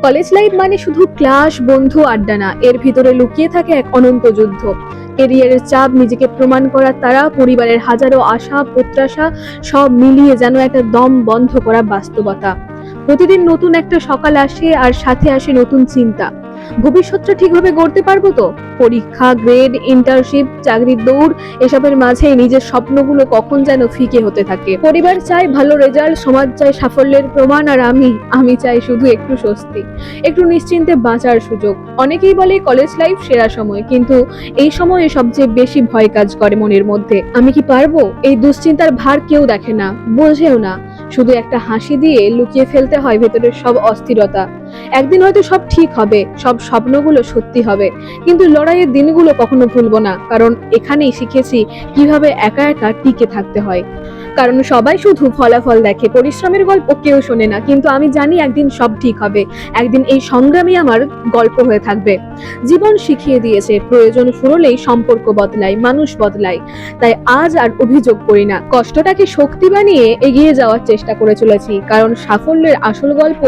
College life মানে শুধু class, বন্ধু, আড্ডা না, এর ভিতরে লুকিয়ে থাকে এক অনন্ত যুদ্ধ। কেরিয়ারের চাপ, নিজেকে প্রমাণ করার তাড়া, পরিবারের হাজারো আশা প্রত্যাশা, সব মিলিয়ে যেন একটা দম বন্ধ করা বাস্তবতা। প্রতিদিন নতুন একটা সকাল আসে আর সাথে আসে নতুন চিন্তা। ভবিষ্যৎটা ঠিকভাবে গড়তে পারবো তো? পরীক্ষা, গ্রেড, ইন্টার্নশিপ, চাকরির দৌড়, এসবের মাঝে নিজের স্বপ্নগুলো কখন যেন ফিকে হতে থাকে। পরিবার চায় ভালো রেজাল্ট, সমাজ চায় সাফল্যের প্রমাণ, আর আমি চাই শুধু একটু স্বস্তি, একটু নিশ্চিন্তে বাঁচার সুযোগ। অনেকেই বলে কলেজ লাইফ সেরা সময়, কিন্তু এই সময়ে সবচেয়ে বেশি ভয় কাজ করে মনের মধ্যে। আমি কি পারবো? এই দুশ্চিন্তার ভার কেউ দেখে না, বোঝেও না। শুধু একটা হাসি দিয়ে লুকিয়ে ফেলতে হয় ভেতরের সব অস্থিরতা। একদিন হয়তো সব ঠিক হবে, সব স্বপ্নগুলো সত্যি হবে, কিন্তু লড়াইয়ের দিনগুলো কখনো ভুলবো না, কারণ এখানেই শিখেছি কিভাবে একা একা টিকে থাকতে হয়। কারণ সবাই শুধু ফলাফল দেখে, পরিশ্রমের গল্প কেউ শোনে না। কিন্তু আমি জানি একদিন সব ঠিক হবে, একদিন এই সংগ্রামই আমার গল্প হয়ে থাকবে। জীবন শিখিয়ে দিয়েছে প্রয়োজন ফুরলেই সম্পর্ক বদলায়, মানুষ বদলায়। তাই আজ আর অভিযোগ করি না, কষ্টটাকে শক্তি বানিয়ে এগিয়ে যাওয়ার চেষ্টা করে চলেছি। কারণ সাফল্যের আসল গল্প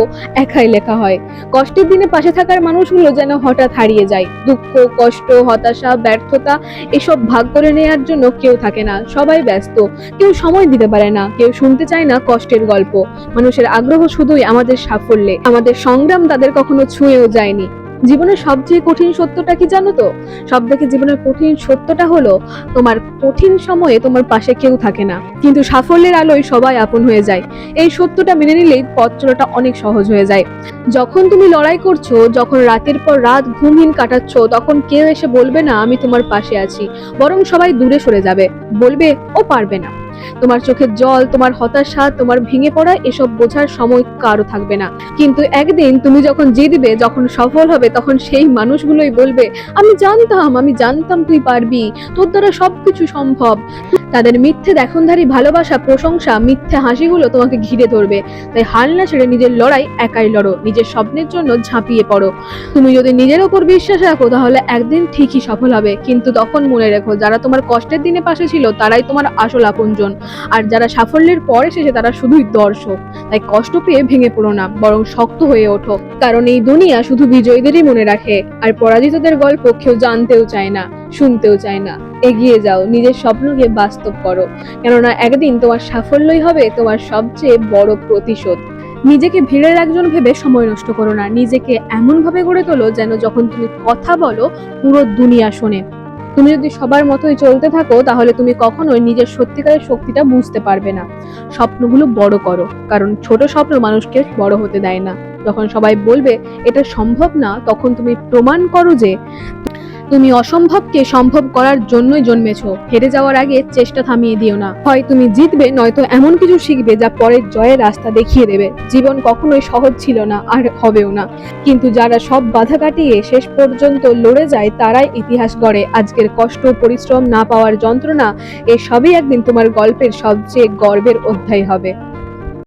একাই লেখা হয়। কষ্টের দিনে পাশে থাকার মানুষগুলো যেন হঠাৎ হারিয়ে যায়। দুঃখ, কষ্ট, হতাশা, ব্যর্থতা এসব ভাগ করে নেওয়ার জন্য কেউ থাকে না, সবাই ব্যস্ত। কেউ সময় দিতে পারে না, কেউ শুনতে চায় না কষ্টের গল্প। মানুষের আগ্রহ শুধুই আমাদের সাফল্যে, আমাদের সংগ্রাম তাদের কখনো ছুঁয়েও যায়নি। জীবনের সবচেয়ে কঠিন সত্যটা কি জানো তো? সব থেকে জীবনের কঠিন সত্যটা হলো তোমার কঠিন সময়ে তোমার পাশে কেউ থাকে না, কিন্তু সাফল্যের আলোয় সবাই আপন হয়ে যায়। এই সত্যটা মেনে নিলেই পথ চলাটা অনেক সহজ হয়ে যায়। যখন তুমি লড়াই করছো, যখন রাতের পর রাত ঘুমহীন কাটাচ্ছ, তখন কেউ এসে বলবে না আমি তোমার পাশে আছি, বরং সবাই দূরে সরে যাবে, বলবে ও পারবে না। তোমার চোখের জল, তোমার হতাশা, তোমার ভেঙে পড়া এসব বোঝার সময় কারো থাকবে না। কিন্তু একদিন তুমি যখন জিতবে, যখন সফল হবে, তখন সেই মানুষগুলোই বলবে আমি জানতাম তুই পারবি, তোর দ্বারা সবকিছু সম্ভব। তাদের মিথ্যে দেখনধারী ভালোবাসা, প্রশংসা, মিথ্যে হাসিগুলো তোমাকে ঘিরে ধরবে। তাই হাল না ছেড়ে নিজের লড়াই একাই লড়ো, নিজের স্বপ্নের জন্য ঝাঁপিয়ে পড়ো। তুমি যদি নিজের ওপর বিশ্বাস রাখো, তাহলে একদিন ঠিকই সফল হবে। কিন্তু তখন মনে রেখো, যারা তোমার কষ্টের দিনে পাশে ছিল তারাই তোমার আসল আপনজন, আর যারা সাফল্যের পর এসেছে তারা শুধুই দর্শক। তাই কষ্ট পেয়ে ভেঙে পড়ো না, বরং শক্ত হয়ে ওঠো। কারণ এই দুনিয়া শুধু বিজয়ীদেরই মনে রাখে, আর পরাজিতদের গল্প কেউ জানতেও চায় না, শুনতেও চায় না। এগিয়ে যাও, নিজের স্বপ্নকে বাস্তব করো, কেননা একদিন তোমার সাফল্যই হবে তোমার সবচেয়ে বড় প্রতিশোধ। নিজেকে ভিড়ের একজন ভেবে সময় নষ্ট করো না, নিজেকে এমন ভাবে গড়ে তোলো যেন যখন তুমি কথা বলো পুরো দুনিয়া শোনে। তুমি যদি সবার মতোই চলতে থাকো, তাহলে তুমি কখনোই নিজের সত্যিকারের শক্তিটা বুঝতে পারবে না। স্বপ্নগুলো বড় করো, কারণ ছোট স্বপ্ন মানুষকে বড় হতে দেয় না। যখন সবাই বলবে এটা সম্ভব না, তখন তুমি প্রমাণ করো যে তুমি অসম্ভবকে সম্ভব করার জন্যই জন্মেছো। হেরে যাওয়ার আগে চেষ্টা থামিয়ে দিও না। হয় তুমি জিতবে, নয়তো এমন কিছু শিখবে যা পরের জয়ের রাস্তা দেখিয়ে দেবে। জীবন কখনোই সহজ ছিল না, আর হবেও না। কিন্তু যারা সব বাধা কাটিয়ে শেষ পর্যন্ত লড়ে যায়, তারাই ইতিহাস গড়ে। আজকের কষ্ট, পরিশ্রম, না পাওয়ার যন্ত্রণা, এসবই একদিন তোমার গল্পের সবচেয়ে গর্বের অধ্যায় হবে।